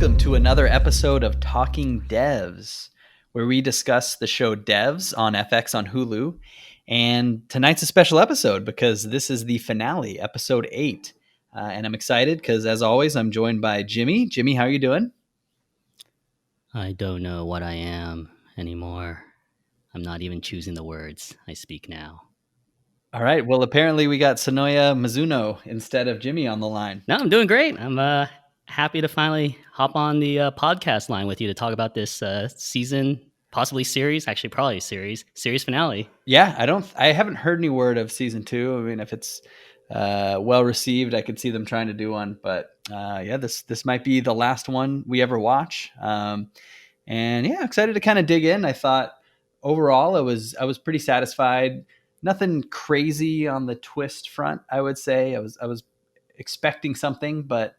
welcome to another episode of Talking Devs, where we discuss the show Devs on FX on Hulu. And tonight's a special episode because this is the finale, episode 8. And I'm excited because, as always, I'm joined by Jimmy. Jimmy, how are you doing? I don't know what I am anymore. I'm not even choosing the words I speak now. All right. Well, apparently we got Sonoya Mizuno instead of Jimmy on the line. No, I'm doing great. I'm happy to finally hop on the podcast line with you to talk about this season, possibly series, actually probably series finale. Yeah, I haven't heard any word of season 2. I mean, if it's well received, I could see them trying to do one, but yeah, this might be the last one we ever watch. And yeah, excited to kind of dig in. I thought overall I was pretty satisfied. Nothing crazy on the twist front, I would say. I was expecting something, but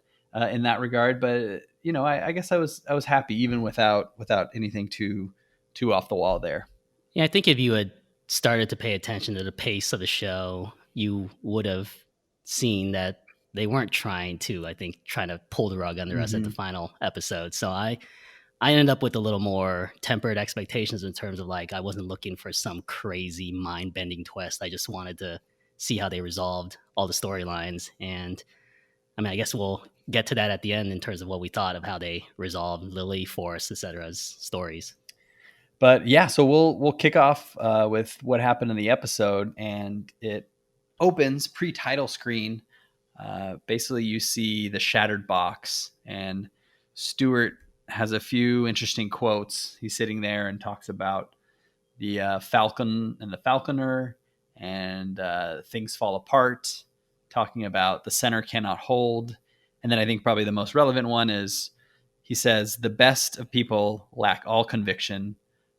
in that regard, but you know, I guess I was happy even without anything too off the wall there. Yeah, I think if you had started to pay attention to the pace of the show, you would have seen that they weren't trying to pull the rug under us at the final episode. So I ended up with a little more tempered expectations in terms of like, I wasn't looking for some crazy mind bending twist. I just wanted to see how they resolved all the storylines. And I mean, I guess we'll get to that at the end in terms of what we thought of how they resolved Lily, Forrest, etc.'s stories. But yeah, so we'll kick off with what happened in the episode, and it opens pre-title screen. Basically, you see the shattered box, and Stewart has a few interesting quotes. He's sitting there and talks about the Falcon and the Falconer, and things fall apart. Talking about the center cannot hold, and then I think probably the most relevant one is he says the best of people lack all conviction.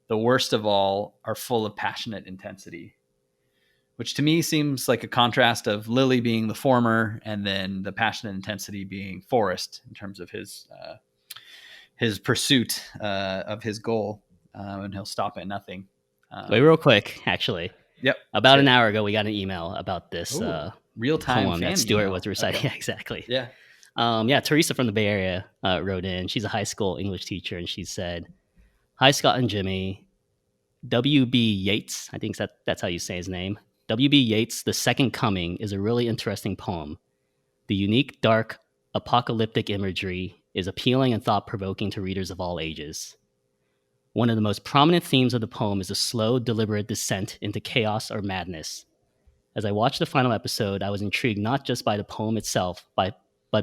The worst of all are full of passionate intensity, which to me seems like a contrast of Lily being the former and then the passionate intensity being Forrest in terms of his pursuit of his goal, and he'll stop at nothing. Wait, real quick, actually. Yep. About an hour ago, we got an email about this real-time poem that Stewart was reciting. Okay. Yeah, exactly. Yeah. Teresa from the Bay Area wrote in. She's a high school English teacher, and she said, "Hi, Scott and Jimmy. W.B. Yeats, I think that's how you say his name. W.B. Yeats' The Second Coming is a really interesting poem. The unique, dark, apocalyptic imagery is appealing and thought-provoking to readers of all ages. One of the most prominent themes of the poem is a slow, deliberate descent into chaos or madness. As I watched the final episode, I was intrigued not just by the poem itself, but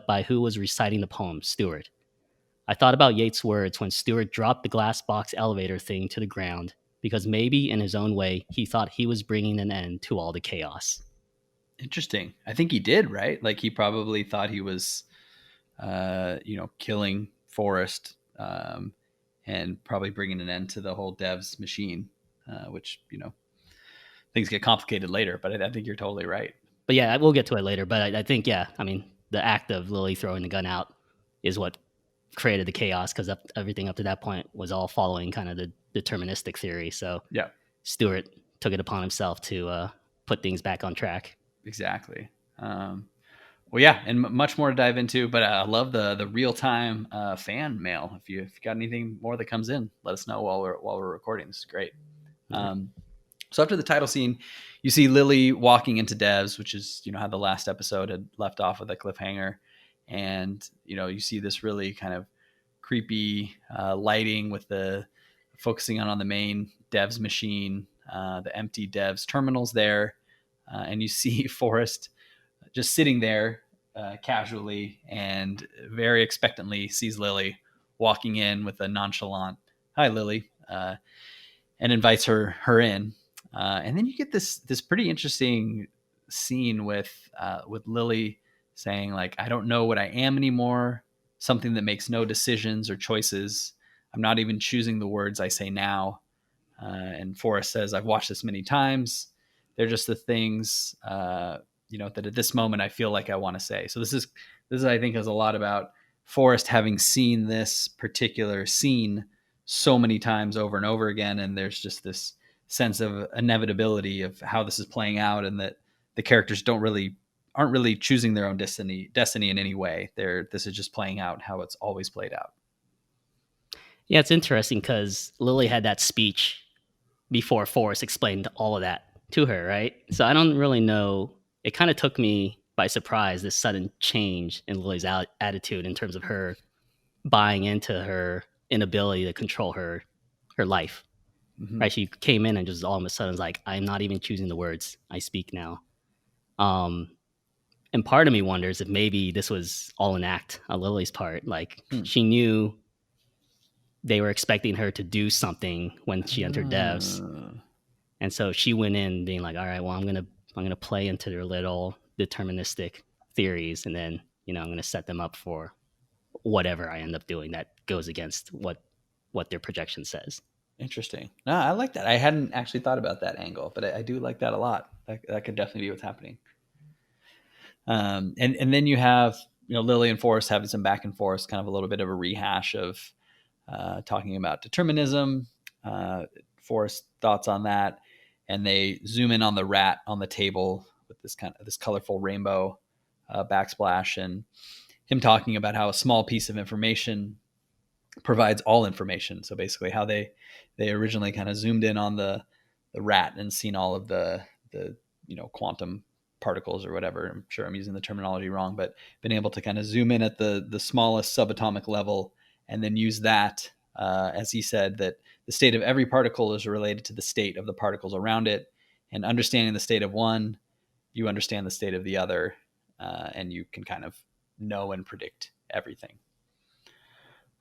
by who was reciting the poem, Stewart. I thought about Yeats' words when Stewart dropped the glass box elevator thing to the ground, because maybe in his own way, he thought he was bringing an end to all the chaos." Interesting. I think he did, right? Like he probably thought he was, killing Forrest, and probably bringing an end to the whole DEVS machine, which, things get complicated later, but I think you're totally right. But yeah, we'll get to it later. But I think, yeah, I mean, the act of Lily throwing the gun out is what created the chaos, because everything up to that point was all following kind of the deterministic theory. So yeah, Stewart took it upon himself to put things back on track. Exactly. Well, yeah, and much more to dive into, but I love the real-time fan mail. If you got anything more that comes in, let us know while we're recording. This is great. So after the title scene, you see Lily walking into DEVS, which is, how the last episode had left off with a cliffhanger. And, you see this really kind of creepy lighting with the focusing on the main DEVS machine, the empty DEVS terminals there. And you see Forrest just sitting there casually and very expectantly sees Lily walking in with a nonchalant, "Hi, Lily," and invites her in. And then you get this pretty interesting scene with Lily saying, like, "I don't know what I am anymore," something that makes no decisions or choices. "I'm not even choosing the words I say now." And Forrest says, "I've watched this many times. They're just the things, that at this moment I feel like I want to say." So this is I think is a lot about Forrest having seen this particular scene so many times over and over again. And there's just this sense of inevitability of how this is playing out, and that the characters aren't really choosing their own destiny in any way. This is just playing out how it's always played out. Yeah, it's interesting because Lily had that speech before Forrest explained all of that to her, right? So I don't really know. It kind of took me by surprise, this sudden change in Lily's attitude in terms of her buying into her inability to control her life. Hmm. Right? She came in and just all of a sudden was like, "I'm not even choosing the words. I speak now." Um, and part of me wonders if maybe this was all an act on Lily's part. Like Hmm. she knew they were expecting her to do something when she entered devs, Uh, and so she went in being like, "All right, well, I'm gonna play into their little deterministic theories, and then I'm gonna set them up for whatever I end up doing that goes against what their projection says." Interesting. No, I like that. I hadn't actually thought about that angle, but I do like that a lot. That could definitely be what's happening. And then you have Lily and Forrest having some back and forth, kind of a little bit of a rehash of talking about determinism. Forrest thoughts on that, and they zoom in on the rat on the table with this colorful rainbow backsplash, and him talking about how a small piece of information provides all information. So basically, how they originally kind of zoomed in on the rat and seen all of the quantum particles or whatever. I'm sure I'm using the terminology wrong, but been able to kind of zoom in at the smallest subatomic level and then use that, as he said, that the state of every particle is related to the state of the particles around it, and understanding the state of one, you understand the state of the other, and you can kind of know and predict everything.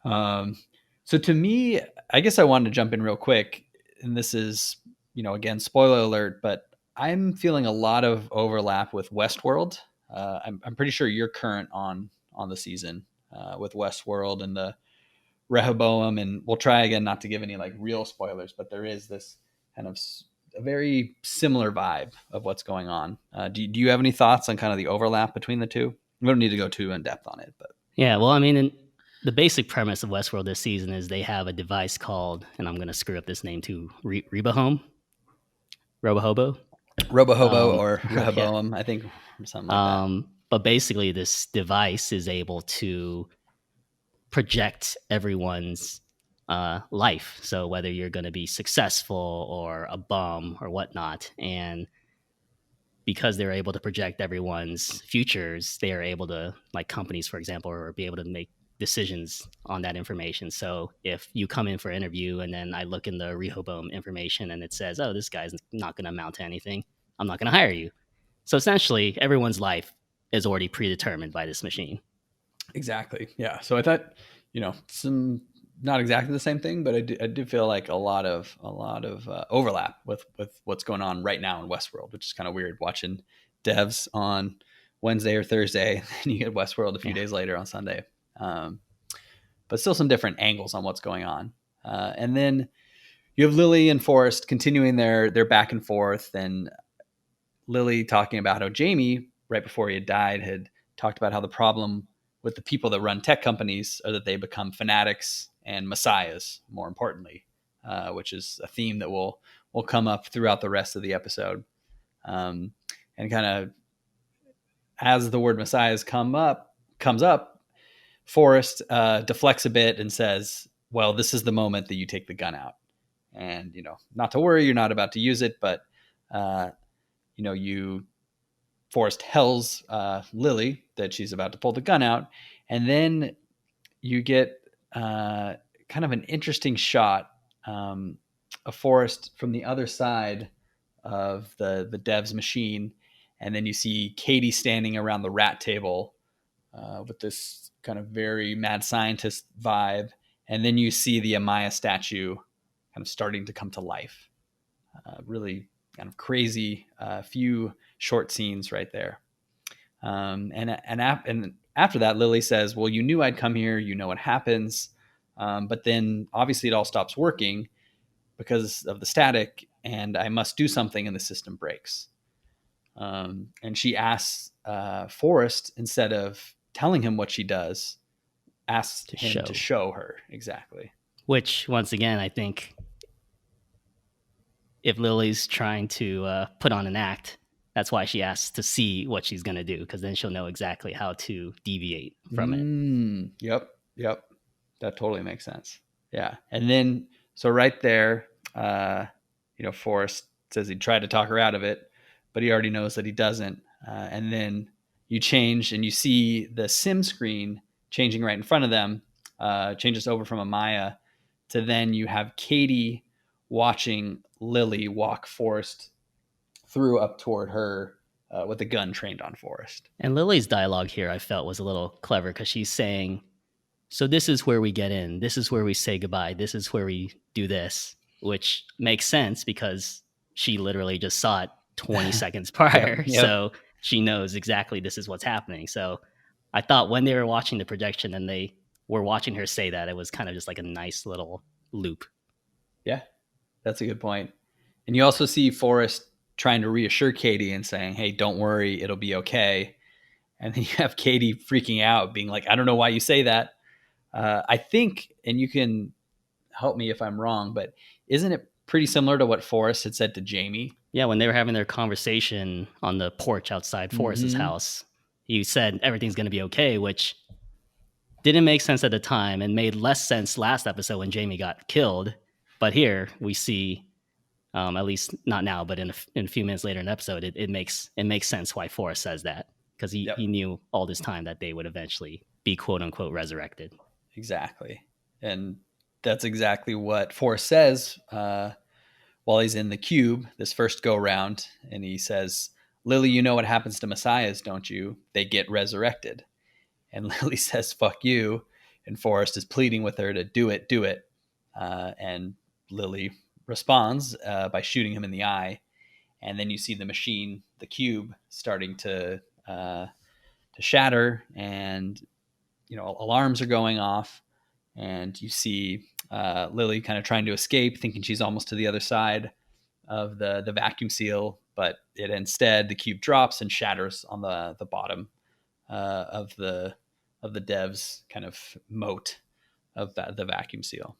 Um, so to me, I guess I wanted to jump in real quick, and this is, again, spoiler alert, but I'm feeling a lot of overlap with Westworld. I'm pretty sure you're current on the season with Westworld and the Rehoboam, and we'll try again not to give any like real spoilers, but there is this kind of a very similar vibe of what's going on. Do you have any thoughts on kind of the overlap between the two? We don't need to go too in depth on it, but Yeah, well, I mean, the basic premise of Westworld this season is they have a device called, and I'm going to screw up this name too, Rebohome, Robohobo. Robohobo or Yeah. Rehoboam, I think, or something like that. But basically, this device is able to project everyone's life. So whether you're going to be successful or a bum or whatnot, and because they're able to project everyone's futures, they are able to, like companies, for example, or be able to make decisions on that information. So if you come in for an interview and then I look in the Rehoboam information and it says, "Oh, this guy's not going to amount to anything," I'm not going to hire you. So essentially, everyone's life is already predetermined by this machine. Exactly. Yeah. So I thought, some not exactly the same thing, but I do feel like a lot of overlap with what's going on right now in Westworld, which is kind of weird watching devs on Wednesday or Thursday, and you get Westworld a few Yeah. days later on Sunday. Um, but still some different angles on what's going on. And then you have Lily and Forrest continuing their back and forth, and Lily talking about how Jamie, right before he had died, had talked about how the problem with the people that run tech companies are that they become fanatics and messiahs, more importantly, which is a theme that will come up throughout the rest of the episode. And kind of as the word messiahs comes up, Forrest deflects a bit and says, "Well, this is the moment that you take the gun out, and not to worry, you're not about to use it, but uh, you." Forrest tells Lily that she's about to pull the gun out, and then you get kind of an interesting shot of Forrest from the other side of the DEVS machine, and then you see Katie standing around the rat table with this kind of very mad scientist vibe, and then you see the Amaya statue kind of starting to come to life. Really kind of crazy few short scenes right there. And after that, Lily says, "Well, you knew I'd come here. You know what happens." But then obviously it all stops working because of the static, and I must do something, and the system breaks. And she asks Forrest, instead of telling him what she does, asks To him to show. show her exactly. Which, once again, I think if Lily's trying to put on an act, that's why she asks to see what she's going to do, because then she'll know exactly how to deviate from it. Yep. That totally makes sense. Yeah. And then, so right there, Forrest says he tried to talk her out of it, but he already knows that he doesn't. And then you change and you see the sim screen changing right in front of them, changes over from a Maya to then you have Katie watching Lily walk Forrest through up toward her with a gun trained on Forrest. And Lily's dialogue here I felt was a little clever because she's saying, so this is where we get in. This is where we say goodbye. This is where we do this, which makes sense because she literally just saw it 20 seconds Yep. prior. Yep. So she knows exactly this is what's happening. So I thought when they were watching the projection and they were watching her say that, it was kind of just like a nice little loop. Yeah, that's a good point. And you also see Forrest trying to reassure Katie and saying, hey, don't worry, it'll be okay. And then you have Katie freaking out, being like, I don't know why you say that. I think, and you can help me if I'm wrong, but isn't it pretty similar to what Forrest had said to Jamie? Yeah, when they were having their conversation on the porch outside Forrest's Mm-hmm. house, he said everything's going to be okay, which didn't make sense at the time and made less sense last episode when Jamie got killed. But here we see, at least not now, but in a few minutes later in the episode, it makes sense why Forrest says that because Yep, he knew all this time that they would eventually be quote unquote resurrected. exactly. And that's exactly what Forrest says while he's in the cube this first go round. And he says, Lily, you know what happens to messiahs, don't you? They get resurrected. And Lily says, fuck you. And Forrest is pleading with her to do it, do it. And Lily responds by shooting him in the eye. And then you see the machine, the cube, starting to shatter, and alarms are going off, and you see Lily kind of trying to escape, thinking she's almost to the other side of the vacuum seal, but instead the cube drops and shatters on the bottom of the DEVS kind of moat of the vacuum seal.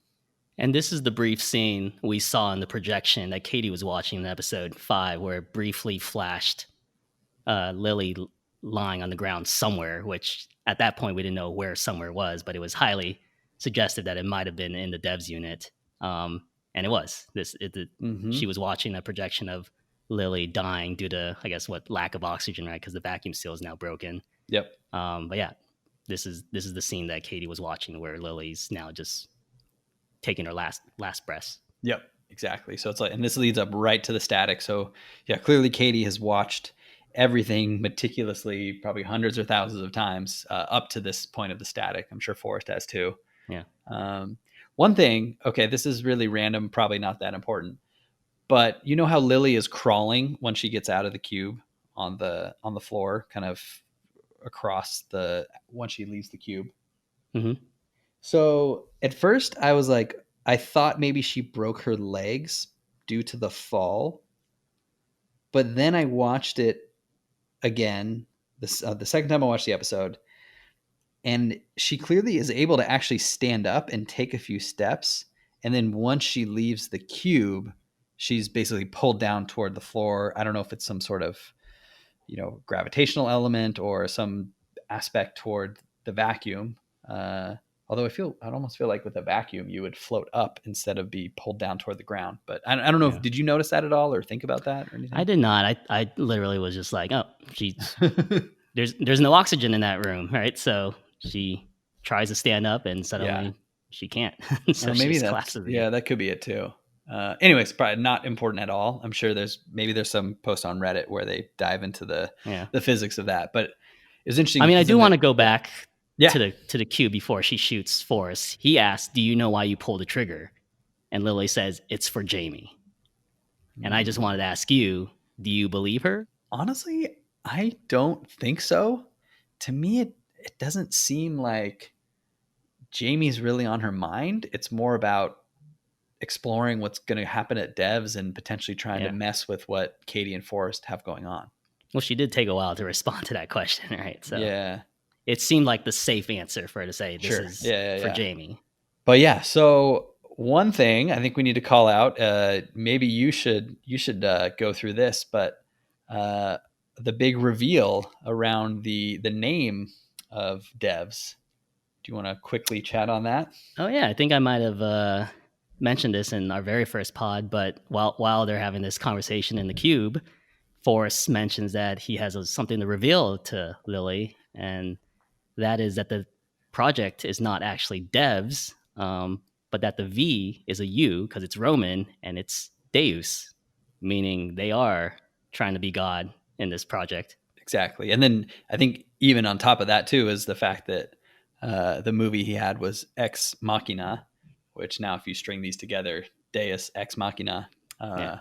And this is the brief scene we saw in the projection that Katie was watching in episode 5, where it briefly flashed Lily lying on the ground somewhere, which at that point we didn't know where somewhere was, but it was highly suggested that it might have been in the DEVS unit. And it was. Mm-hmm. She was watching a projection of Lily dying due to, I guess, lack of oxygen, right? Because the vacuum seal is now broken. Yep. But yeah, this is the scene that Katie was watching where Lily's now just taking her last breaths. Yep, exactly. So it's like, and this leads up right to the static. So yeah, clearly Katie has watched everything meticulously, probably hundreds or thousands of times up to this point of the static. I'm sure Forrest has too. Yeah. One thing, okay, this is really random, probably not that important, but you know how Lily is crawling when she gets out of the cube on the floor, kind of across the once she leaves the cube. Mm-hmm. So at first I was like, I thought maybe she broke her legs due to the fall, but then I watched it again the second time I watched the episode, and she clearly is able to actually stand up and take a few steps, and then once she leaves the cube, she's basically pulled down toward the floor. I don't know if it's some sort of gravitational element or some aspect toward the vacuum. Although I'd almost feel like with a vacuum, you would float up instead of be pulled down toward the ground. But I don't know. Yeah. Did you notice that at all or think about that or I anything? did not. I literally was just like, oh, she's there's no oxygen in that room, right? So she tries to stand up and suddenly Yeah. she can't. So Or she maybe just that's, collapses again. yeah, that could be it too. Anyways, probably not important at all. I'm sure there's some post on Reddit where they dive into Yeah. the physics of that. But it's interesting I mean, I because do want to go back yeah, to the cue before she shoots Forrest. He asks, "Do you know why you pulled the trigger?" And Lily says, "It's for Jamie." And I just wanted to ask you, do you believe her? honestly, I don't think so. To me, it doesn't seem like Jamie's really on her mind. It's more about exploring what's going to happen at DEVS and potentially trying to Yeah. mess with what Katie and Forrest have going on. Well, she did take a while to respond to that question, right? So Yeah, it seemed like the safe answer for her to say, this sure. is Yeah, for yeah. Jamie. But yeah, so one thing I think we need to call out, maybe you should go through this, but the big reveal around the name of DEVS. Do you want to quickly chat on that? Oh yeah, I think I might have mentioned this in our very first pod. But while they're having this conversation in the cube, Forrest mentions that he has something to reveal to Lily, and that is that the project is not actually DEVS, but that the V is a U because it's Roman and it's Deus, meaning they are trying to be God in this project. Exactly. And then I think even on top of that too is the fact that the movie he had was Ex Machina, which now if you string these together, Deus Ex Machina, Yeah,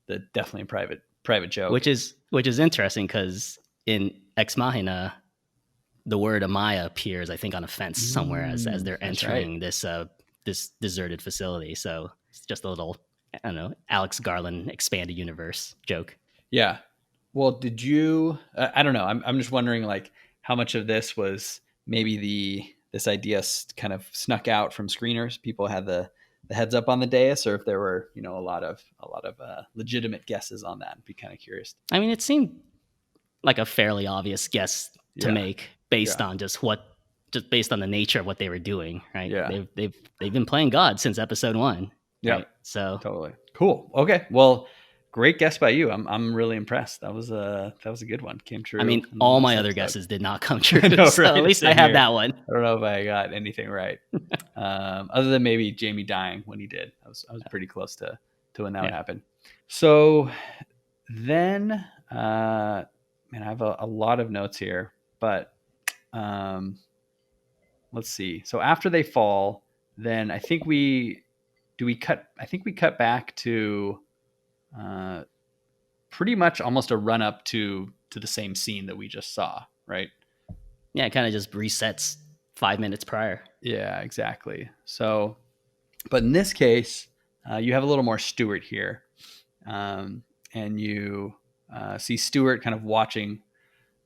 the definitely a private joke. which is interesting because in Ex Machina, the word Amaya appears, I think, on a fence somewhere as they're That's right. entering this deserted facility. So it's just a little, I don't know, Alex Garland expanded universe joke. Yeah. Well, did you? I don't know. I'm just wondering, like, how much of this was maybe this idea kind of snuck out from screeners. People had the heads up on the dais, or if there were a lot of legitimate guesses on that. I'd be kind of curious. I mean, it seemed like a fairly obvious guess to Yeah. make based Yeah. on just based on the nature of what they were doing, right? Yeah. They've been playing God since episode 1, Yeah. right? So Totally. Cool. Okay. Well, great guess by you. I'm really impressed. That was a good one. Came I true mean, in the all last my other episode. guesses did not come true. I know, So at right? least I Same have here. that one. I don't know if I got anything right. Other than maybe Jamie dying when he did. I was pretty close to when that would Yeah. happen. So then, man, I have a lot of notes here, but let's see. So after they fall, then I think we cut. I think we cut back to uh, pretty much almost a run up to the same scene that we just saw, right? Yeah, it kind of just resets 5 minutes prior. Yeah, exactly. So, but in this case, you have a little more Stewart here, and you see Stewart kind of watching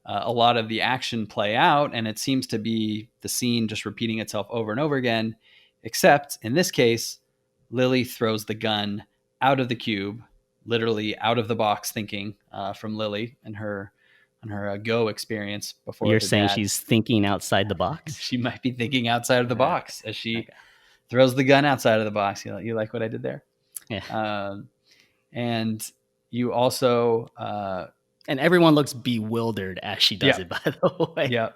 a lot of the action play out, and it seems to be the scene just repeating itself over and over again, except in this case, Lily throws the gun out of the cube, literally out of the box thinking from Lily and her Go experience before You're with her saying dad. she's thinking outside the box? She might be thinking outside of the box as she Okay. throws the gun outside of the box. You like what I did there? Yeah. And you also And everyone looks bewildered as she does yeah, it, by the way. yeah.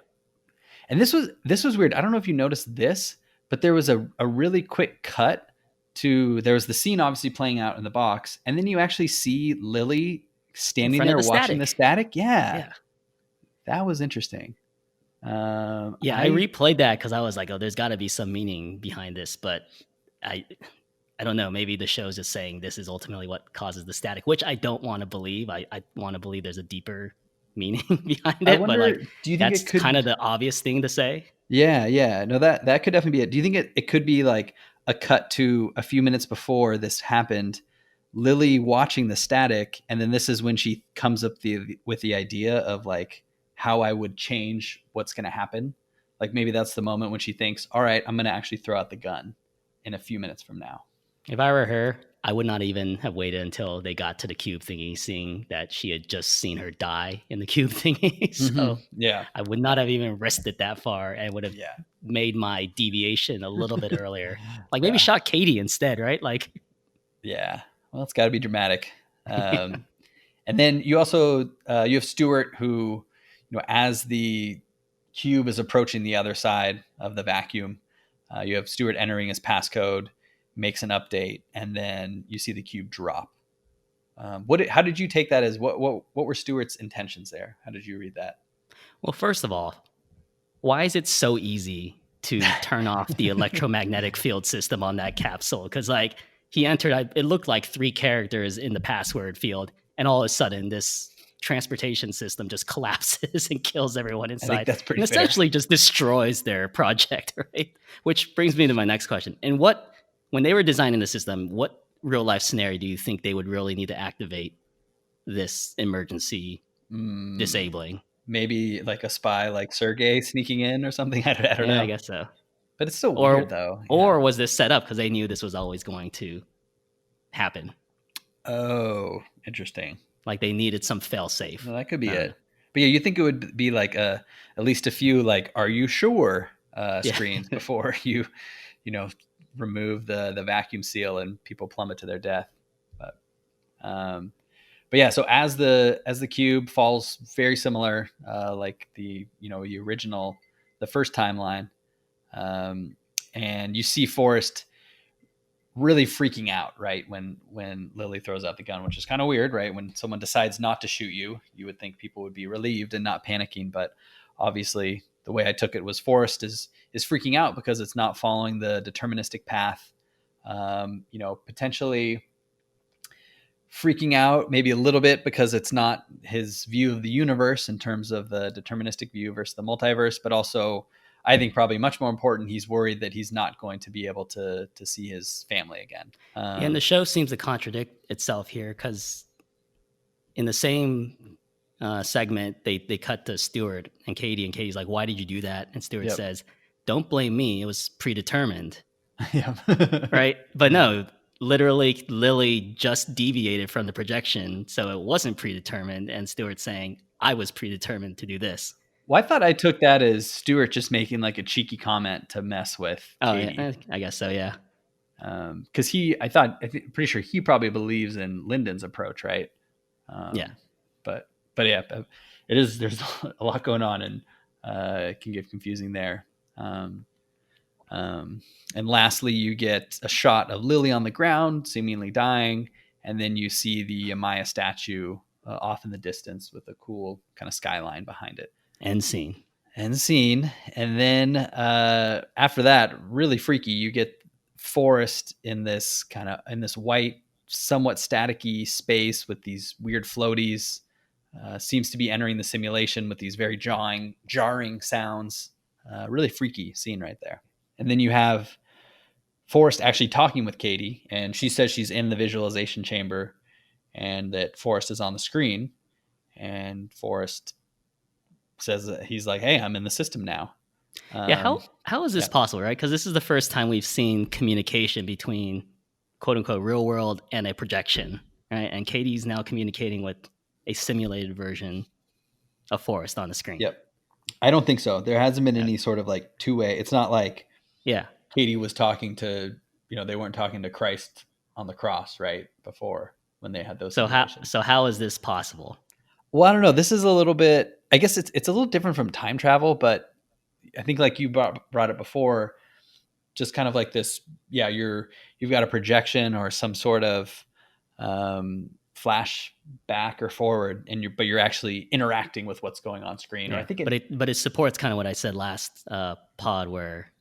And this was weird. I don't know if you noticed this, but there was a really quick cut to there was the scene obviously playing out in the box, and then you actually see Lily In standing front of there the watching the static. static. Yeah, Yeah. that was interesting. Yeah, I replayed that because I was like, oh, there's got to be some meaning behind this. But I I don't know. Maybe the show's just saying this is ultimately what causes the static, which I don't want to believe. I want to believe there's a deeper meaning behind I it, but like wonder. Do you think that's it could? kind of the obvious thing to say. Yeah, yeah. No, that could definitely be it. Do you think it could be like a cut to a few minutes before this happened, Lily watching the static, and then this is when she comes up with the idea of like how I would change what's going to happen. Like maybe that's the moment when she thinks, "All right, I'm going to actually throw out the gun in a few minutes from now." If I were her, I would not even have waited until they got to the cube thingy, seeing that she had just seen her die in the cube thingy. So Yeah, I would not have even risked it that far and would have yeah, made my deviation a little bit earlier. Like maybe yeah, shot Katie instead, right? Like, yeah. Well, it's got to be dramatic. And then you also you have Stewart who, as the cube is approaching the other side of the vacuum, you have Stewart entering his passcode, makes an update, and then you see the cube drop. How did you take that as what were Stewart's intentions there? How did you read that? well, first of all, why is it so easy to turn off the electromagnetic field system on that capsule? Because like he entered, it looked like 3 characters in the password field, and all of a sudden this transportation system just collapses and kills everyone I think inside, that's pretty and fair. essentially just destroys their project. Right? Which brings me to my next question: when they were designing the system, what real life scenario do you think they would really need to activate this emergency disabling? Maybe like a spy like Sergey sneaking in or something. I don't Yeah, I know. guess so. But it's still weird Or though. Yeah. or was this set up because they knew this was always going to happen? Oh, interesting. Like they needed some fail safe. Well, that could be it. But yeah, you think it would be like at least a few like, "Are you sure?" Yeah. screens before you know, remove the vacuum seal and people plummet to their death. But um, but yeah, so as the cube falls, very similar, like the original, the first timeline, um, and you see Forrest really freaking out, right, when Lily throws out the gun, which is kind of weird, right? When someone decides not to shoot you, you would think people would be relieved and not panicking, but obviously the way I took it was Forrest is freaking out because it's not following the deterministic path. Potentially freaking out maybe a little bit because it's not his view of the universe in terms of the deterministic view versus the multiverse, but also I think probably much more important, he's worried that he's not going to be able to see his family again. Yeah, and the show seems to contradict itself here because in the same segment, they cut to Stewart and Katie, and Katie's like, "Why did you do that?" And Stewart Yep. says, "Don't blame me. It was predetermined." Yeah. Right? But no, literally, Lily just deviated from the projection, so it wasn't predetermined. And Stewart's saying, "I was predetermined to do this." Well, I thought I took that as Stewart just making like a cheeky comment to mess with Oh yeah, Katie. I guess so. Yeah, Because pretty sure he probably believes in Lyndon's approach, right? yeah. Um, but yeah, it is. There's a lot going on, and it can get confusing there. Um, and lastly, you get a shot of Lily on the ground, seemingly dying, and then you see the Amaya statue off in the distance with a cool kind of skyline behind it. End scene. End scene. And then after that, really freaky, you get Forrest in this white, somewhat staticky space with these weird floaties. Seems to be entering the simulation with these very jarring sounds. Really freaky scene right there. And then you have Forrest actually talking with Katie, and she says she's in the visualization chamber and that Forrest is on the screen. And Forrest says that he's like, "Hey, I'm in the system now." Yeah, Um, how is this yeah. possible, right? Because this is the first time we've seen communication between quote unquote real world and a projection, right? And Katie's now communicating with a simulated version of Forrest on the screen. Yep. I don't think so. There hasn't been Yeah. any sort of like two-way. It's not like Yeah. Katie was talking to, they weren't talking to Christ on the cross, right? Before when they had those simulations. So how is this possible? Well, I don't know. This is a little bit, I guess it's a little different from time travel, but I think like you brought it before, just kind of like this, yeah, you've got a projection or some sort of flash back or forward, and you're actually interacting with what's going on screen. Yeah. Or I think but it supports kind of what I said last pod where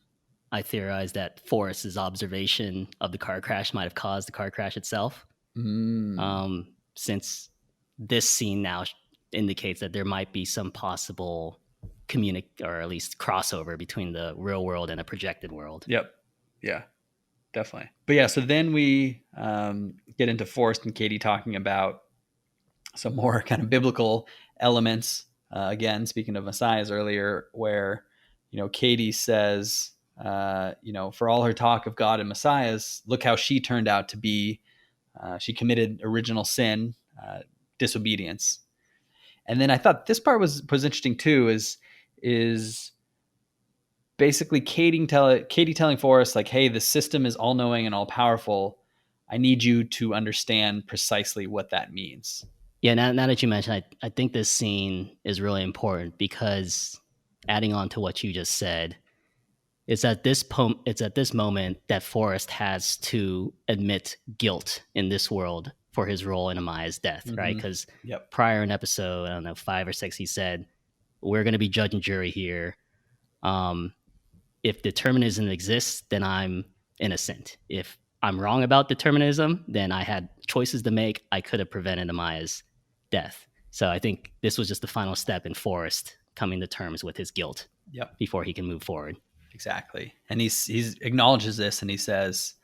I theorized that Forrest's observation of the car crash might have caused the car crash itself. Since this scene now indicates that there might be some possible or at least crossover between the real world and a projected world. Yep. Yeah, definitely. But yeah, so then we get into Forrest and Katie talking about some more kind of biblical elements. Again, speaking of messiahs earlier, where Katie says, for all her talk of God and messiahs, look how she turned out to be. She committed original sin, disobedience. And then I thought this part was interesting too. Is basically Katie telling Forrest like, hey, the system is all knowing and all powerful. I need you to understand precisely what that means. Yeah, now that you mentioned, I think this scene is really important because adding on to what you just said, it's at this moment that Forrest has to admit guilt in this world for his role in Amaya's death, right? Because prior in episode, I don't know, 5 or 6, he said, we're going to be judge and jury here. If determinism exists, then I'm innocent. If I'm wrong about determinism, then I had choices to make. I could have prevented Amaya's death. So I think this was just the final step in Forrest coming to terms with his guilt before he can move forward. Exactly. And he's acknowledges this and he says,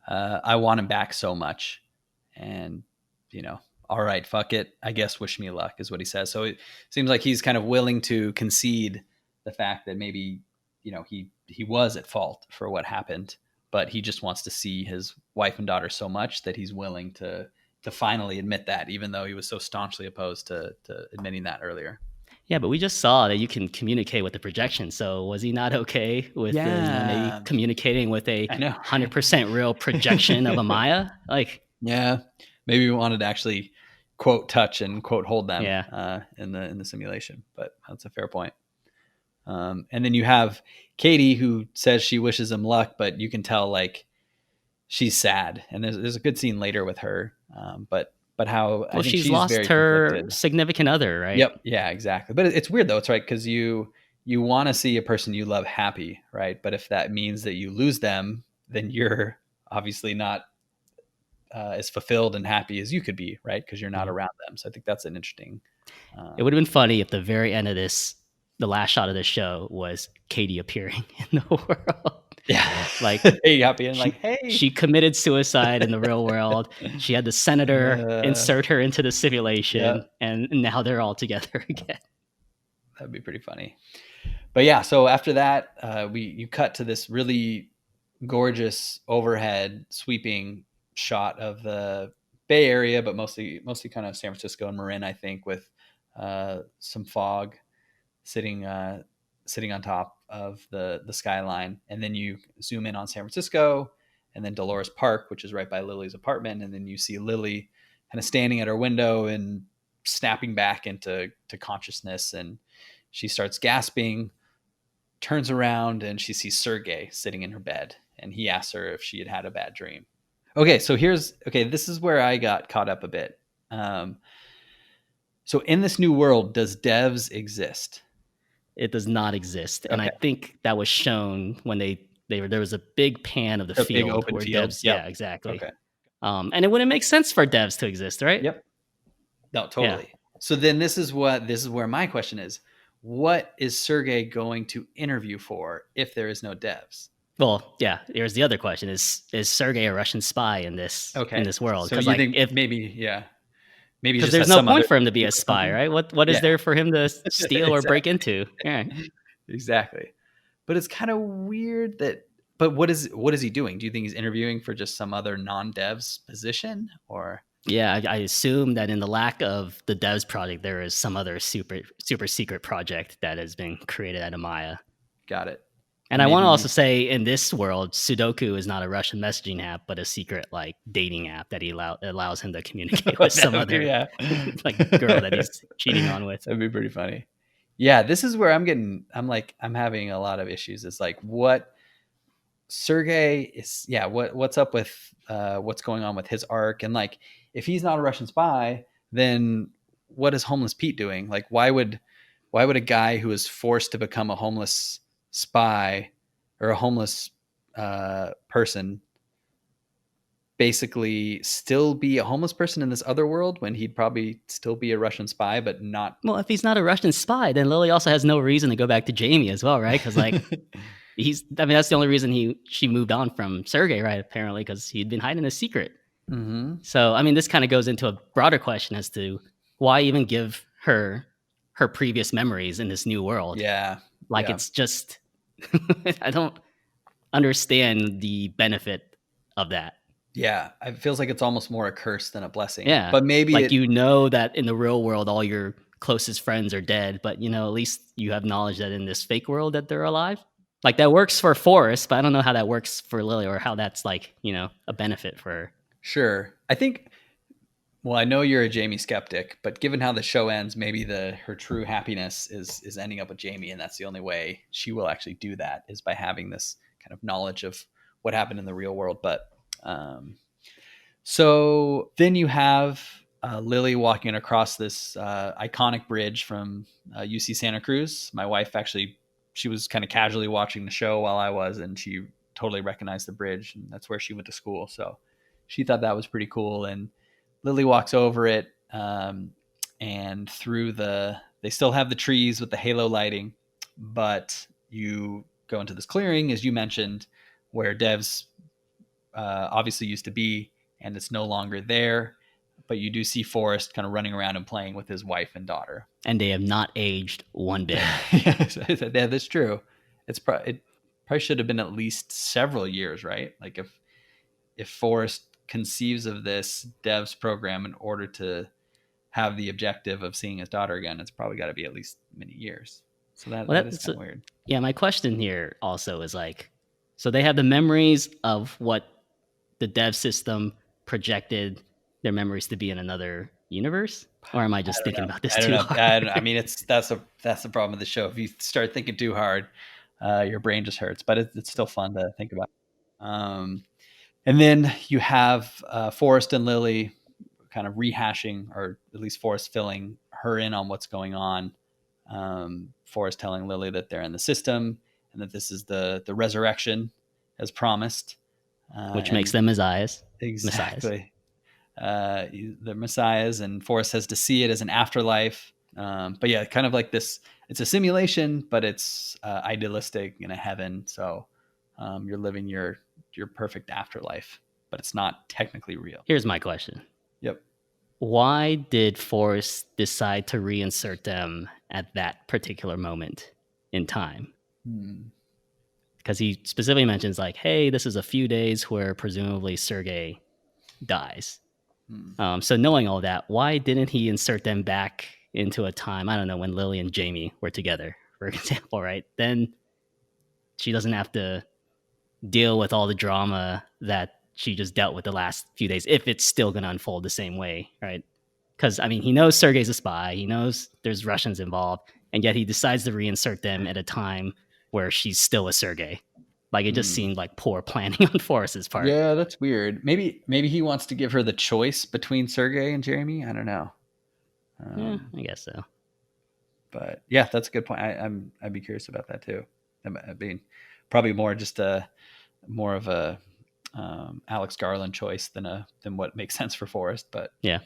I want him back so much. And, all right, fuck it. I guess wish me luck is what he says. So it seems like he's kind of willing to concede the fact that maybe, he was at fault for what happened, but he just wants to see his wife and daughter so much that he's willing to finally admit that, even though he was so staunchly opposed to admitting that earlier. Yeah, but we just saw that you can communicate with the projection. So was he not okay with the, maybe Yeah, communicating with a I know. 100% real projection of a Maya? Like, Yeah, maybe we wanted to actually quote touch and quote hold them yeah. in the simulation, but that's a fair point. And then you have Katie who says she wishes him luck, but you can tell like she's sad. And there's a good scene later with her, but how I Well, think she's she's lost very her conflicted. significant other, right? Yep. Yeah, exactly. But it's weird though. It's right because you want to see a person you love happy, right? But if that means that you lose them, then you're obviously not as fulfilled and happy as you could be, right? Because you're not Yeah. around them. So I think that's an interesting. It would have Um, been funny if the very end of this, the last shot of this show was Katie appearing in the world. yeah, Like, hey, happy and like, she hey, she committed suicide in the real world. She had the senator uh, insert her into the simulation, yeah, and now they're all together again. that'd be pretty funny. But yeah, so after that, you cut to this really gorgeous overhead sweeping shot of the Bay Area, but mostly kind of San Francisco and Marin, I think, with some fog sitting sitting on top of the skyline, and then you zoom in on San Francisco, and then Dolores Park, which is right by Lily's apartment, and then you see Lily kind of standing at her window and snapping back into consciousness, and she starts gasping, turns around, and she sees Sergey sitting in her bed, and he asks her if she had had a bad dream. Okay, so this is where I got caught up a bit. Um, so in this new world, does devs exist? It does not exist, and I Okay, think that was shown when there was a big pan of the a big field open where field. devs. Yep. Yeah, exactly. Okay. And it wouldn't make sense for devs to exist, right? Yep. No, Yeah. totally. So then this is where my question is: what is Sergey going to interview for if there is no devs? Well, yeah. Here's the other question: Is Sergey a Russian spy in Okay. this world? So Because you like think if maybe yeah, maybe he because just there's has no some point other for him to be a secret or spy, something. right? What is Yeah. there for him to steal or break Exactly. into? Yeah. Exactly. But it's kind of weird that. But what is he doing? Do you think he's interviewing for just some other non-devs position, or Yeah, I assume that in the lack of the devs project, there is some other super secret project that has been created at Amaya. got it? And And I want to also maybe say, in this world, Sudoku is not a Russian messaging app, but a secret like dating app that allows him to communicate with some that would be other yeah. like girl that he's cheating on with. That'd be pretty funny. Yeah, this is where I'm having a lot of issues. It's like what Sergey is what's up with what's going on with his arc, and like if he's not a Russian spy, then what is homeless Pete doing? Like why would a guy who is forced to become a homeless spy or a homeless person basically still be a homeless person in this other world when he'd probably still be a Russian spy, but not. Well, if he's not a Russian spy, then Lily also has no reason to go back to Jamie as well, right? Because like I mean, that's the only reason she moved on from Sergey, right? Apparently, because he'd been hiding a secret. Mm-hmm. So, I mean, this kind of goes into a broader question as to why even give her previous memories in this new world. Yeah, Like, yeah, it's just, I don't understand the benefit of that. yeah. It feels like it's almost more a curse than a blessing. Yeah. But maybe Like, it. you know that in the real world, all your closest friends are dead, but, at least you have knowledge that in this fake world that they're alive. Like, that works for Forrest, but I don't know how that works for Lily or how that's like, a benefit for her. Sure. I think. Well, I know you're a Jamie skeptic, but given how the show ends, maybe her true happiness is ending up with Jamie, and that's the only way she will actually do that is by having this kind of knowledge of what happened in the real world. But um, so then you have Lily walking across this iconic bridge from UC Santa Cruz. My wife actually, she was kind of casually watching the show while I was, and she totally recognized the bridge, and that's where she went to school. So she thought that was pretty cool. And Lily walks over it, and they still have the trees with the halo lighting, but you go into this clearing, as you mentioned, where Devs obviously used to be, and it's no longer there. But you do see Forrest kind of running around and playing with his wife and daughter. And they have not aged one bit. Yeah, that's true. It probably should have been at least several years, right? Like if Forrest conceives of this devs program in order to have the objective of seeing his daughter again, it's probably got to be at least many years. So Well, that is that's kind of weird. yeah. My question here also is like, so they have the memories of what the dev system projected their memories to be in another universe, or am I I just don't thinking know. about this I don't too know. hard? I mean, that's the problem with the show. If you start thinking too hard, your brain just hurts. But it's still fun to think about. Um, and then you have Forrest and Lily kind of rehashing, or at least Forrest filling her in on what's going on. Forrest telling Lily that they're in the system and that this is the resurrection as promised. Which makes And them messiahs. Messiahs. exactly, the messiahs, and Forrest has to see it as an afterlife. But yeah, kind of like this. It's a simulation, but it's idealistic in a heaven. So you're living your perfect afterlife, but it's not technically real. Here's my question: Yep. why did Forrest decide to reinsert them at that particular moment in time? Hmm. Because he specifically mentions like, hey, this is a few days where presumably Sergei dies. Hmm. So knowing all that, why didn't he insert them back into a time, I don't know, when Lily and Jamie were together, for example, right? Then she doesn't have to deal with all the drama that she just dealt with the last few days, if it's still going to unfold the same way, right? Because, I mean, he knows Sergei's a spy, he knows there's Russians involved, and yet he decides to reinsert them at a time where she's still a Sergei. Like, it just Hmm. seemed like poor planning on Forrest's part. Yeah, that's weird. Maybe he wants to give her the choice between Sergey and Jeremy. I don't know. Yeah, Um, I guess so. but yeah, that's a good point. I'd be curious about that too. I mean, probably more of a Alex Garland choice than what makes sense for Forrest. But Yeah.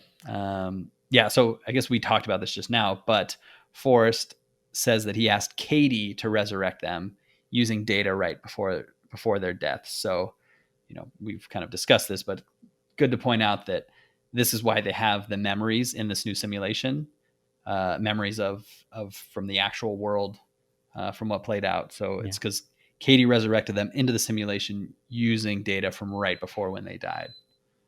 yeah, so I guess we talked about this just now. But Forrest says that he asked Katie to resurrect them using data right before their deaths. So we've kind of discussed this, but good to point out that this is why they have the memories in this new simulation, memories of from the actual world, from what played out. So Yeah. it's because Katie resurrected them into the simulation using data from right before when they died.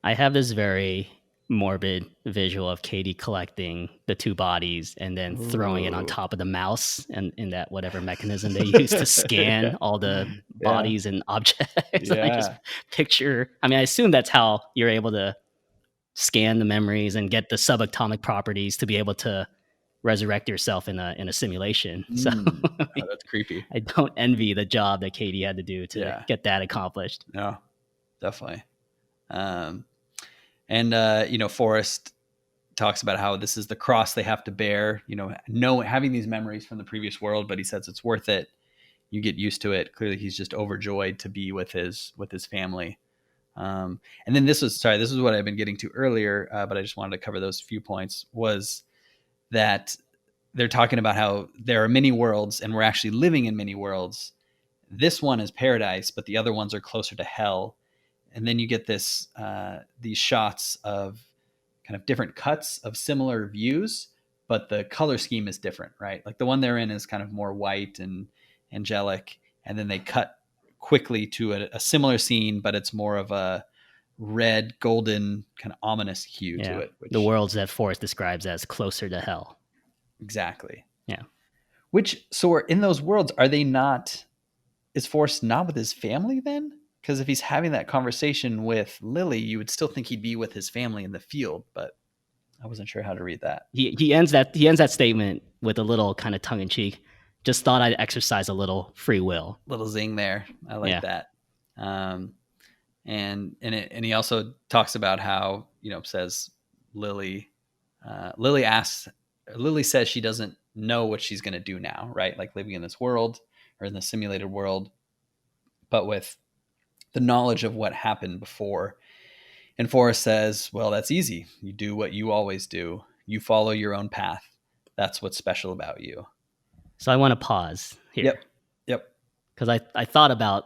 I have this very morbid visual of Katie collecting the two bodies and then throwing it on Ooh. top of the mouse and in that whatever mechanism they use to scan Yeah. all the Yeah. bodies and objects. I just Yeah. picture, I mean, I assume that's how you're able to scan the memories and get the subatomic properties to be able to resurrect yourself in a simulation. So Oh, that's creepy. I don't envy the job that Katie had to do to Yeah. get that accomplished. No, definitely. Um, and Forrest talks about how this is the cross they have to bear, having these memories from the previous world, but he says it's worth it. You get used to it. Clearly he's just overjoyed to be with his family. And then this is what I've been getting to earlier, but I just wanted to cover those few points, was that they're talking about how there are many worlds and we're actually living in many worlds. This one is paradise, but the other ones are closer to hell. And then you get these shots of kind of different cuts of similar views, but the color scheme is different, right? Like the one they're in is kind of more white and angelic, and then they cut quickly to a similar scene, but it's more of a red, golden, kind of ominous hue to Yeah. it. The Which worlds that Forrest describes as closer to hell. exactly. Yeah. Which so are in those worlds, are they not? Is Forrest not with his family then? Because if he's having that conversation with Lily, you would still think he'd be with his family in the field, but I wasn't sure how to read that. He ends that statement with a little kind of tongue in cheek. Just thought I'd exercise a little free will. Little zing there. I like Yeah. that. Um, and he also talks about how says Lily. Lily says she doesn't know what she's going to do now, right? Like living in this world or in the simulated world, but with the knowledge of what happened before. And Forrest says, well, that's easy. You do what you always do. You follow your own path. That's what's special about you. So I want to pause here. Yep. Because I thought about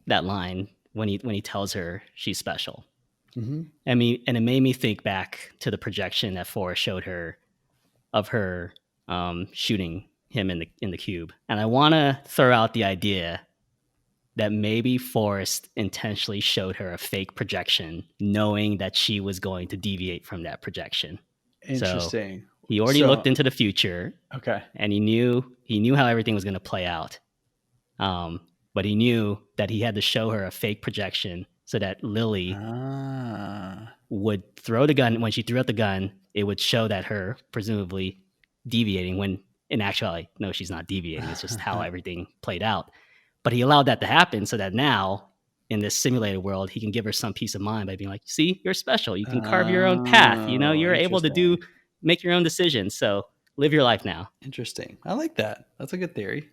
that line when he tells her she's special. Mm-hmm. I mean, and it made me think back to the projection that Forrest showed her of her shooting him in the cube. And I want to throw out the idea that maybe Forrest intentionally showed her a fake projection, knowing that she was going to deviate from that projection. So Interesting. he already looked So into the future, okay. and he knew how everything was going to play out. But he knew that he had to show her a fake projection so that Lily Ah. would throw the gun. When she threw out the gun, it would show that her presumably deviating, when in actuality, no, she's not deviating. It's just how everything played out. But he allowed that to happen so that now in this simulated world, he can give her some peace of mind by being like, see, you're special. You can carve your own path. Oh, You're able to interesting. make your own decisions. So live your life now. Interesting. I like that. That's a good theory.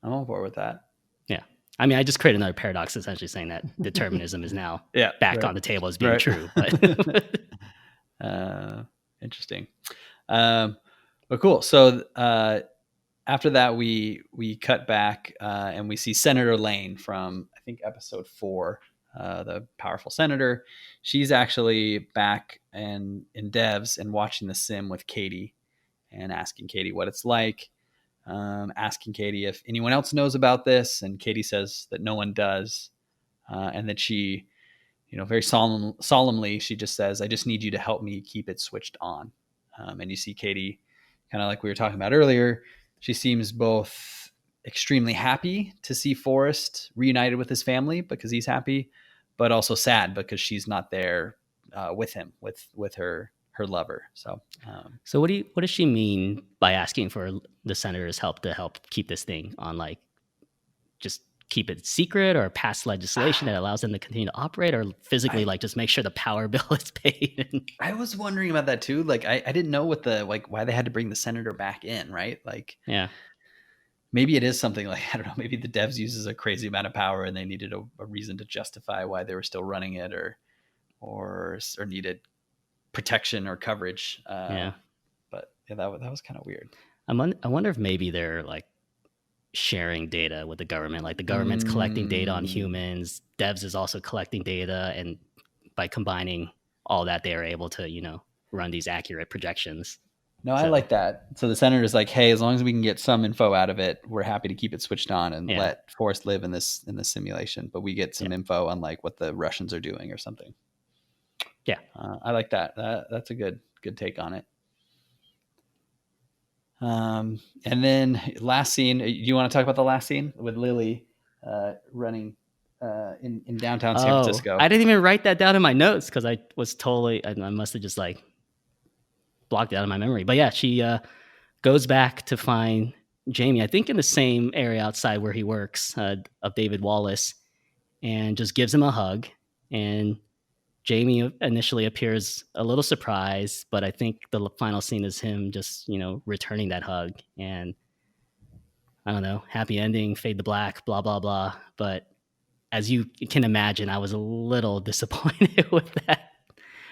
I'm on board with that. Yeah. I mean, I just created another paradox, essentially saying that determinism is now Yeah. back Right. on the table as being Right. true. But uh, interesting. But cool. So after that, we cut back and we see Senator Lane from I think episode 4, the powerful senator. She's actually back and in Devs and watching the sim with Katie and asking Katie what it's like. Asking Katie if anyone else knows about this, and Katie says that no one does, and that she, very solemnly, she just says, "I just need you to help me keep it switched on." And you see Katie, kind of like we were talking about earlier, she seems both extremely happy to see Forrest reunited with his family because he's happy, but also sad because she's not there with him, with her lover. So so what does she mean by asking for the senator's help to help keep this thing on, like, just keep it secret, or pass legislation that allows them to continue to operate, or physically, I like, just make sure the power bill is paid? I was wondering about that too. Like I didn't know what the like why they had to bring the senator back in, right? Like Yeah. maybe it is something like I don't know, maybe the devs uses a crazy amount of power and they needed a reason to justify why they were still running it, or needed protection or coverage. Yeah. But yeah, that was kind of weird. I wonder if maybe they're like sharing data with the government. Like, the government's collecting data on Mm. humans. Devs is also collecting data, and by combining all that, they are able to, run these accurate projections. No, I So like that. So the senator's like, hey, as long as we can get some info out of it, we're happy to keep it switched on and yeah, let Forrest live in this simulation. But we get yeah, some info on like what the Russians are doing or something. yeah. I like that. That's a good take on it. And then last scene. You want to talk about the last scene with Lily running in downtown San Oh, Francisco? I didn't even write that down in my notes because I must have just like blocked it out of my memory. But yeah, she goes back to find Jamie, I think in the same area outside where he works, of David Wallace, and just gives him a hug. And Jamie initially appears a little surprised, but I think the final scene is him just, returning that hug. And I don't know, happy ending, fade to black, blah, blah, blah. But as you can imagine, I was a little disappointed with that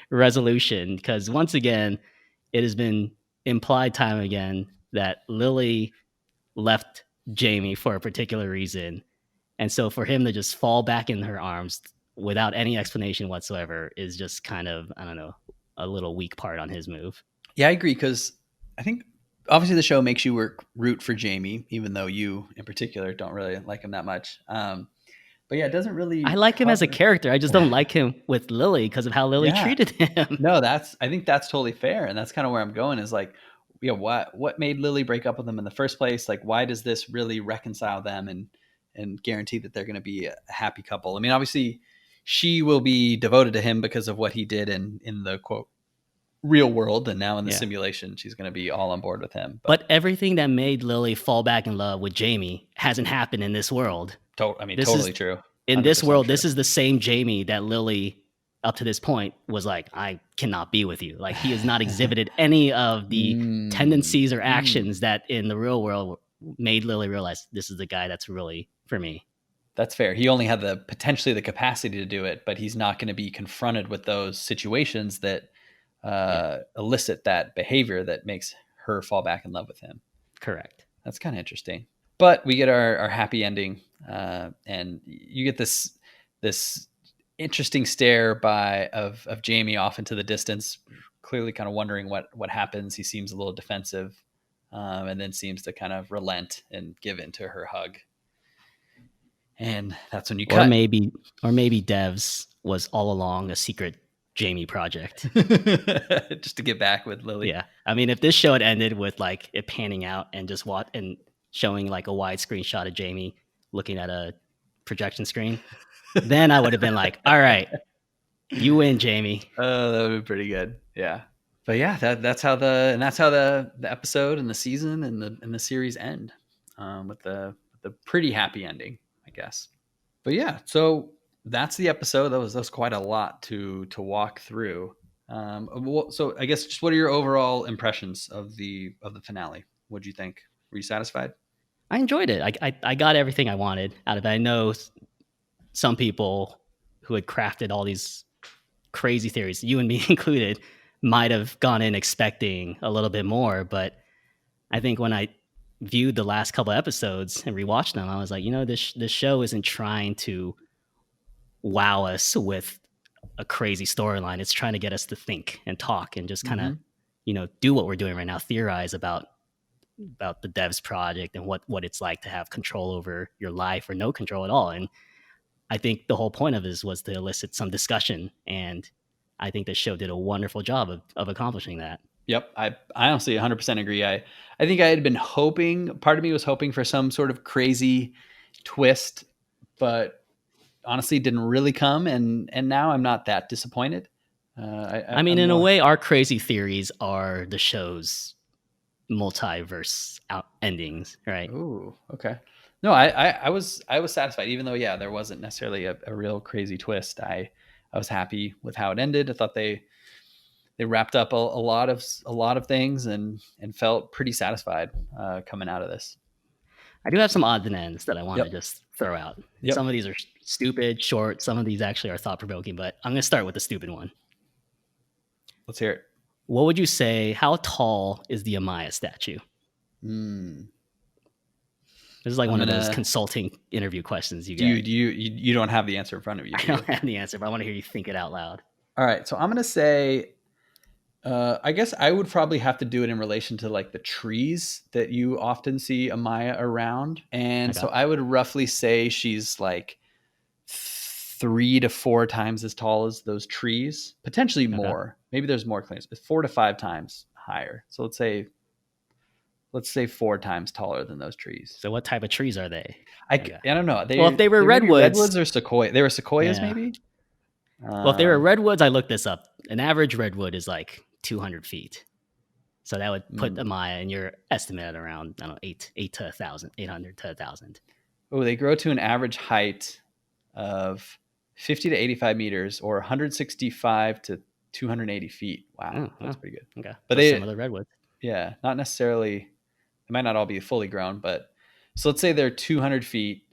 resolution because, once again, it has been implied time again that Lily left Jamie for a particular reason. And so for him to just fall back in her arms without any explanation whatsoever is just kind of, I don't know, a little weak part on his move. Yeah, I agree because I think obviously the show makes you root for Jamie, even though you in particular don't really like him that much. But yeah, it doesn't I really like him as a cover. character. I just don't like him with Lily because of how Lily Yeah, treated him. no, I think that's totally fair, and that's kind of where I'm going. Is like, what made Lily break up with him in the first place? Like, why does this really reconcile them and guarantee that they're going to be a happy couple? I mean, obviously, she will be devoted to him because of what he did in the quote real world, and now in the Yeah. simulation, she's going to be all on board with him. But everything that made Lily fall back in love with Jamie hasn't happened in this world. I mean, This is totally true, In this 100% world, true. this is the same Jamie that Lily, up to this point, was like, I cannot be with you. Like, he has not exhibited any of the tendencies or actions that in the real world made Lily realize this is the guy that's really for me. That's fair. He only had potentially the capacity to do it, but he's not going to be confronted with those situations that Yeah, elicit that behavior that makes her fall back in love with him. correct. That's kind of interesting. But we get our happy ending, and you get this interesting stare of Jamie off into the distance, clearly kind of wondering what happens. He seems a little defensive, and then seems to kind of relent and give in to her hug. And that's when you Or cut. maybe, or maybe Devs was all along a secret Jamie project. Just to get back with Lily. Yeah. I mean, if this show had ended with like it panning out and just and showing like a widescreen shot of Jamie looking at a projection screen, then I would have been like, all right, you win, Jamie. Oh, that would be pretty good. Yeah. But yeah, that's how the episode and the season and the series end, with the pretty happy ending, I guess. But yeah, so that's the episode. That was quite a lot to walk through. So I guess just what are your overall impressions of the finale? What do you think? Were you satisfied? I enjoyed it. I got everything I wanted out of it. I know some people who had crafted all these crazy theories, you and me included, might have gone in expecting a little bit more. But I think when I viewed the last couple episodes and rewatched them, I was like, this show isn't trying to wow us with a crazy storyline. It's trying to get us to think and talk and just kind of, do what we're doing right now, theorize about the DEVS project and what it's like to have control over your life or no control at all. And I think the whole point of this was to elicit some discussion, and I think the show did a wonderful job of accomplishing that. Yep, I honestly 100% agree. I think I had been hoping, part of me was hoping for some sort of crazy twist, but honestly didn't really come, and now I'm not that disappointed. I mean, in a way, our crazy theories are the show's multiverse endings, right? Ooh, okay. No, I was satisfied, even though there wasn't necessarily a real crazy twist. I was happy with how it ended. I thought they wrapped up a lot of things and felt pretty satisfied coming out of this. I do have some odds and ends that I want to just throw out. Yep. Some of these are stupid, short. Some of these actually are thought provoking, but I'm going to start with the stupid one. Let's hear it. What would you say? How tall is the Amaya statue? This is like one of those consulting interview questions you get. You don't have the answer in front of you. I don't have the answer, but I want to hear you think it out loud. All right, so I'm going to say, I guess I would probably have to do it in relation to like the trees that you often see Amaya around. And so I would roughly say she's like 3 to 4 times as tall as those trees, potentially more. Maybe there's more claims, but 4 to 5 times higher. So let's say 4 times taller than those trees. So what type of trees are they? I don't know. If they were redwoods or sequoia, they were sequoias maybe. Well, if they were redwoods, I looked this up. An average redwood is like 200 feet. So that would put Amaya in your estimate at around, I don't know, 800 to 1,000. Oh, they grow to an average height of 50 to 85 meters or 165 to 280 feet. Wow, that's pretty good. Okay, but some of the redwoods. Yeah, not necessarily. They might not all be fully grown, but so let's say they're 200 feet,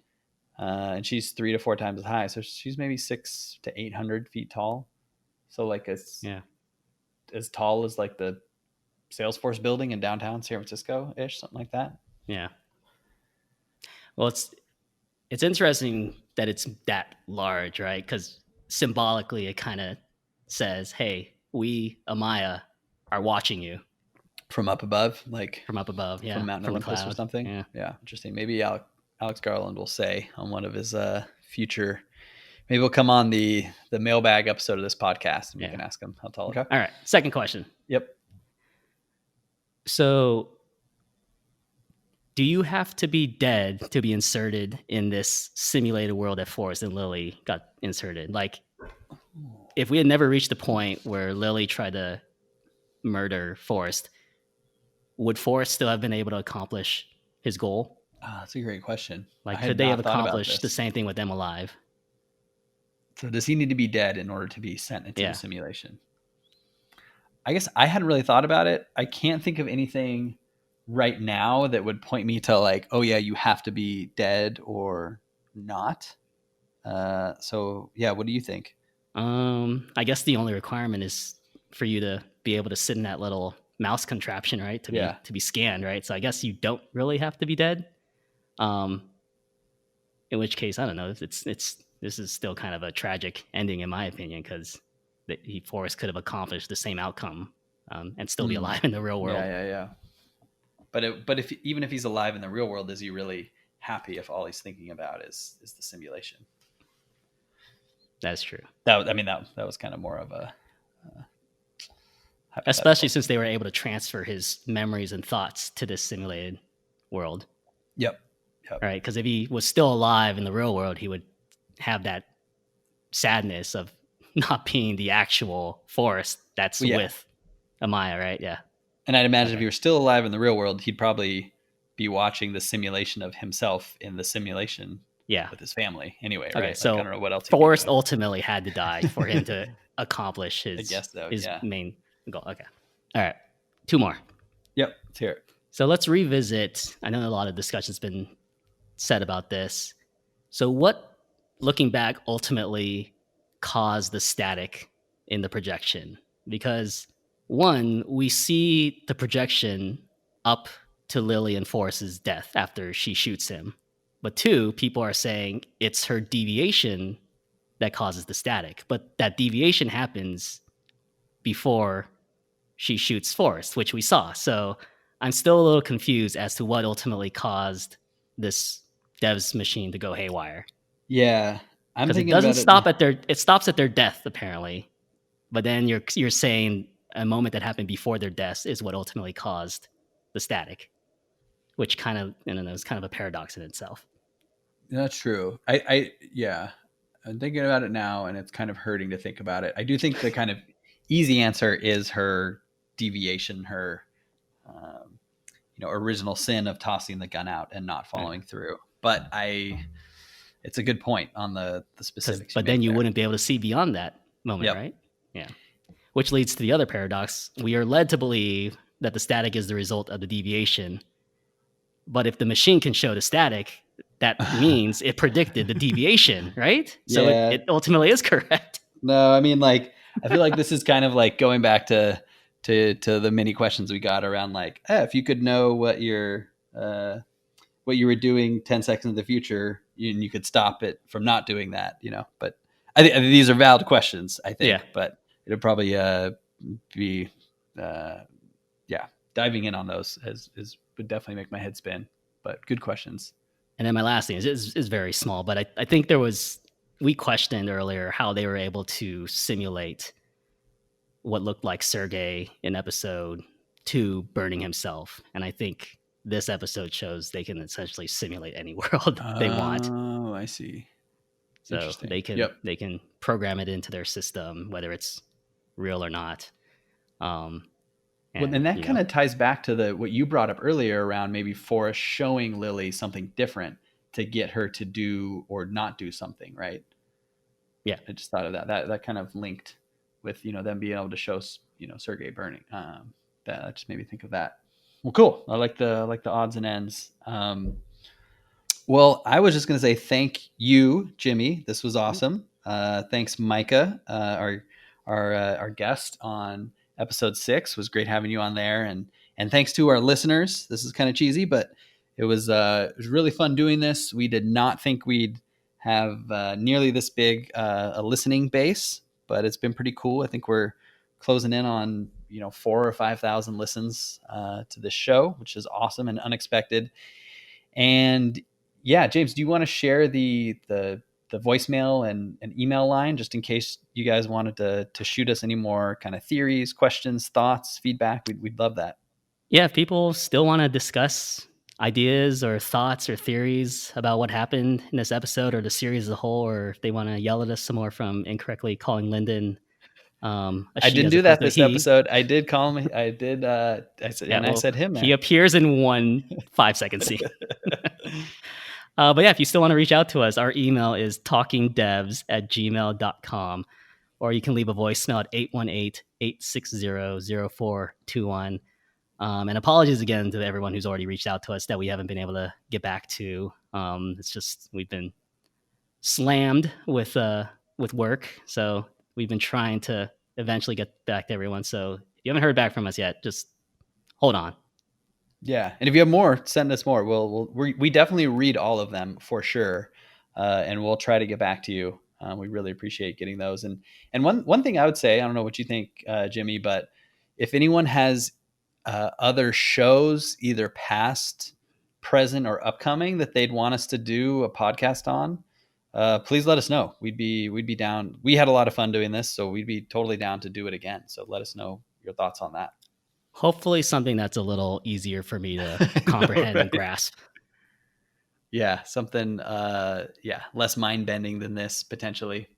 and she's 3 to 4 times as high. So she's maybe 600 to 800 feet tall. So like as tall as like the Salesforce building in downtown San Francisco-ish, something like that. Yeah. Well, it's interesting that it's that large, right? Because symbolically, it kind of says, "Hey, we Amaya are watching you." From up above, from Mount Olympus or something. Yeah, interesting. Maybe Alex Garland will say on one of his future. Maybe we'll come on the mailbag episode of this podcast and we can ask him how tall. Okay. All right. Second question. Yep. So, do you have to be dead to be inserted in this simulated world that Forrest and Lily got inserted? Like, if we had never reached the point where Lily tried to murder Forrest, would Forrest still have been able to accomplish his goal? That's a great question. Like, could they have accomplished the same thing with them alive? So does he need to be dead in order to be sent into the simulation? I guess I hadn't really thought about it. I can't think of anything right now that would point me to like, oh yeah, you have to be dead or not. So yeah, what do you think? I guess the only requirement is for you to be able to sit in that little mouse contraption, right? To be scanned, right? So I guess you don't really have to be dead. In which case, I don't know. This is still kind of a tragic ending in my opinion, because Forrest could have accomplished the same outcome and still be alive in the real world. Yeah. But even if he's alive in the real world, is he really happy if all he's thinking about is the simulation? That's true. That was kind of more of a Especially hypothetical. since they were able to transfer his memories and thoughts to this simulated world. Yep. Yep. Right? Because if he was still alive in the real world, he would have that sadness of not being the actual Forrest that's Well, yeah. with Amaya, right? Yeah. And I'd imagine if Okay. he were still alive in the real world, he'd probably be watching the simulation of himself in the simulation Yeah. with his family anyway, Okay. right? Like, I So don't know what else he'd be Forrest doing. ultimately had to die for him to accomplish I guess so. his Yeah. main goal. Okay. All right. Two more. Yep. Let's hear it. So let's revisit. I know a lot of discussion's been said about this. So what, looking back, ultimately caused the static in the projection? Because one, we see the projection up to Lily and Forrest's death after she shoots him. But two, people are saying it's her deviation that causes the static. But that deviation happens before she shoots Forrest, which we saw. So I'm still a little confused as to what ultimately caused this DEVS machine to go haywire. Yeah. I'm Because it thinking doesn't about it. stop at their it stops at their death apparently, but then you're saying a moment that happened before their deaths is what ultimately caused the static, which kind of is kind of a paradox in itself. That's true. Yeah. I'm thinking about it now, and it's kind of hurting to think about it. I do think the kind of easy answer is her deviation, her original sin of tossing the gun out and not Yeah. following through. But it's a good point on the Because specifics you but then make you there. wouldn't be able to see beyond that moment, Yep. right? Yeah. Which leads to the other paradox. We are led to believe that the static is the result of the deviation. But if the machine can show the static, that means it predicted the deviation, right? So Yeah. it ultimately is correct. No, I mean, like, I feel like this is kind of like going back to the many questions we got around, like, if you could know what you were doing 10 seconds in the future, you could stop it from not doing that. But I think these are valid questions, I Yeah. think, but it'll probably be yeah, diving in on those is would definitely make my head spin. But good questions. And then my last thing is very small, but I think we questioned earlier how they were able to simulate what looked like Sergey in episode 2 burning himself. And I think this episode shows they can essentially simulate any world they want. Oh, I see. So Interesting. Yep. they can program it into their system, whether it's real or not. Um, Well, and and that kind of ties back to the what you brought up earlier around maybe Forrest showing Lily something different to get her to do or not do something, right? yeah, I just thought of that. That kind of linked with them being able to show Sergey burning. That just made me think of that. Well, cool. I like the odds and ends. Well, I was just going to say thank you, Jimmy. This was awesome. Thanks, Micah, our guest on episode 6. It was great having you on there, and thanks to our listeners. This is kind of cheesy, but it was really fun doing this. We did not think we'd have nearly this big a listening base, but it's been pretty cool. I think we're closing in on 4,000 or 5,000 listens to this show, which is awesome and unexpected. And yeah, James, do you want to share the voicemail and email line just in case you guys wanted to shoot us any more kind of theories, questions, thoughts, feedback? We'd love that. yeah, if people still want to discuss ideas or thoughts or theories about what happened in this episode or the series as a whole, or if they want to yell at us some more from incorrectly calling Lyndon a I she didn't as do opposed that to a this he. episode. I did call him. I did. I said, Yeah, and I well, said him, he man. appears in one 5-second scene. But yeah, if you still want to reach out to us, our email is talkingdevs@gmail.com, or you can leave a voicemail at 818-860-0421. And apologies again to everyone who's already reached out to us that we haven't been able to get back to. It's just we've been slammed with work, so we've been trying to eventually get back to everyone. So if you haven't heard back from us yet, just hold on. Yeah, and if you have more, send us more. We definitely read all of them for sure, and we'll try to get back to you. We really appreciate getting those. And one thing I would say, I don't know what you think, Jimmy, but if anyone has other shows, either past, present, or upcoming that they'd want us to do a podcast on, please let us know. We'd be down. We had a lot of fun doing this, so we'd be totally down to do it again. So let us know your thoughts on that. Hopefully something that's a little easier for me to comprehend and grasp. Yeah, something less mind bending than this potentially.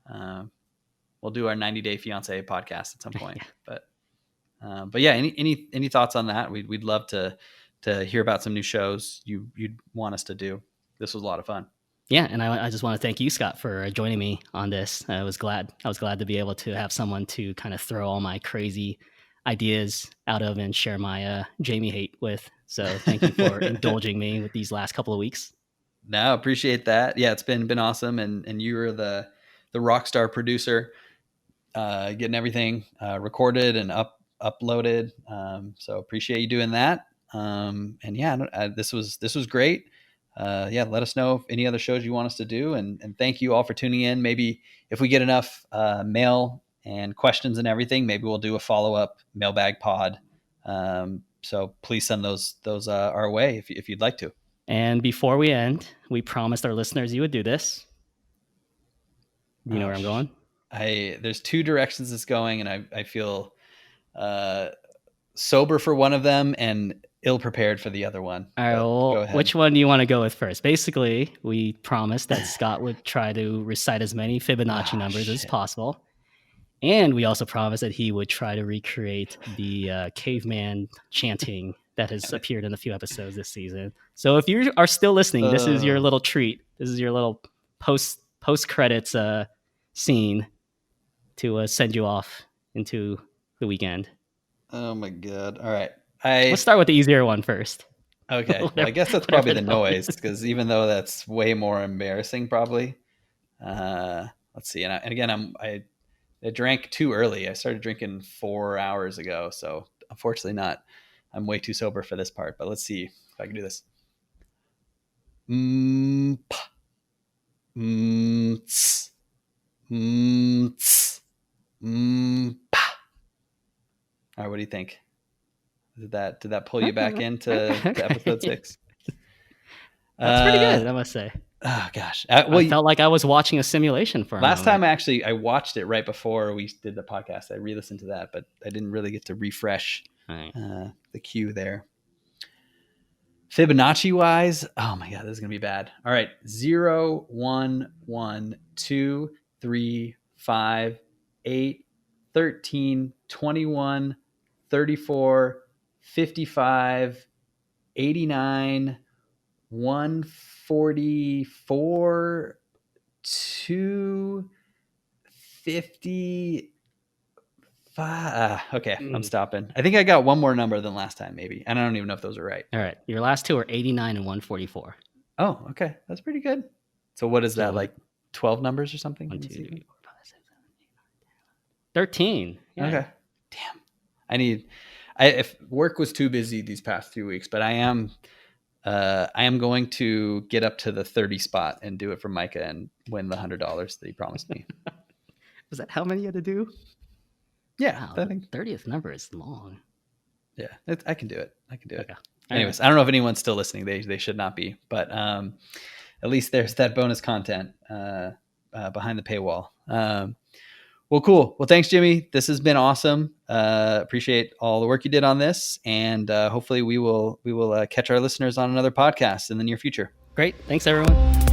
We'll do our 90-day fiance podcast at some point. But yeah, any thoughts on that? We'd love to hear about some new shows you'd want us to do. This was a lot of fun. Yeah, and I just want to thank you, Scott, for joining me on this. I was glad to be able to have someone to kind of throw all my crazy ideas out of and share my Jamie hate with. So thank you for indulging me with these last couple of weeks. No, appreciate that. Yeah, it's been awesome, and you were the rock star producer, getting everything recorded and uploaded. So appreciate you doing that. And yeah, this was great. Let us know if any other shows you want us to do, and thank you all for tuning in. Maybe if we get enough mail and questions and everything, maybe we'll do a follow-up mailbag pod. So please send those our way if you'd like to. And before we end, we promised our listeners you would do this. Do you know where I'm going? There's two directions it's going, and I feel sober for one of them and ill prepared for the other one. All right, well, which one do you want to go with first? Basically, we promised that Scott would try to recite as many Fibonacci numbers as possible. And we also promised that he would try to recreate the caveman chanting that has appeared in a few episodes this season. So if you are still listening, this is your little treat. This is your little post credits scene to send you off into the weekend. Oh my God. All right. Let's start with the easier one first. Okay. Well, I guess that's probably the noise, because even though that's way more embarrassing, probably. Let's see. And again, I drank too early. I started drinking 4 hours ago. So unfortunately I'm way too sober for this part, but let's see if I can do this. All right, what do you think? Did that pull you back into to episode 6? That's pretty good, I must say. Oh gosh, I felt like I was watching a simulation for a last time. Actually, I watched it right before we did the podcast. I re-listened to that, but I didn't really get to refresh the cue there. Fibonacci wise, oh my God, this is gonna be bad. All right, 0, 1, 1, 2, 3, 5, 8, 13, 21, 34, 55, 89, 144, 255. Okay, I'm stopping. I think I got one more number than last time, maybe. And I don't even know if those are right. All right. Your last two are 89 and 144. Oh, okay. That's pretty good. So what is that, like 12 numbers or something? 1, 2, 3, 4, 5, 6, 7, 8, 9, 10, 13. Yeah. Okay. Damn. If work was too busy these past 2 weeks, but I am going to get up to the 30 spot and do it for Micah and win the $100 that he promised me. Was that how many you had to do? Yeah. Wow, the 30th number is long. Yeah, I can do it. Okay. Anyways, I don't know if anyone's still listening. They should not be, but at least there's that bonus content behind the paywall. Well, cool. Well, thanks, Jimmy. This has been awesome. Appreciate all the work you did on this, and hopefully we will catch our listeners on another podcast in the near future. Great. Thanks, everyone.